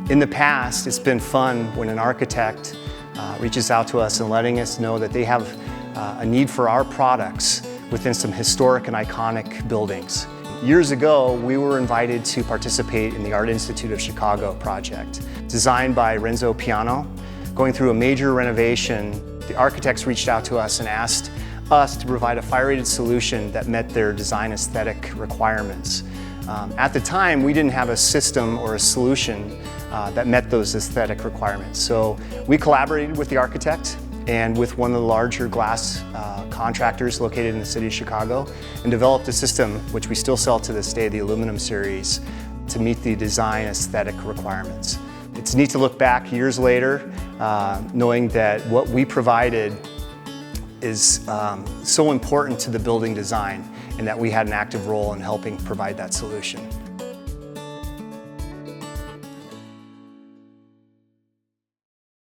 In the past, it's been fun when an architect reaches out to us and letting us know that they have a need for our products within some historic and iconic buildings. Years ago, we were invited to participate in the Art Institute of Chicago project. Designed by Renzo Piano, going through a major renovation, the architects reached out to us and asked us to provide a fire-rated solution that met their design aesthetic requirements. At the time, we didn't have a system or a solution that met those aesthetic requirements. So we collaborated with the architect and with one of the larger glass contractors located in the city of Chicago and developed a system which we still sell to this day, the Aluminum Series, to meet the design aesthetic requirements. It's neat to look back years later, knowing that what we provided is so important to the building design and that we had an active role in helping provide that solution.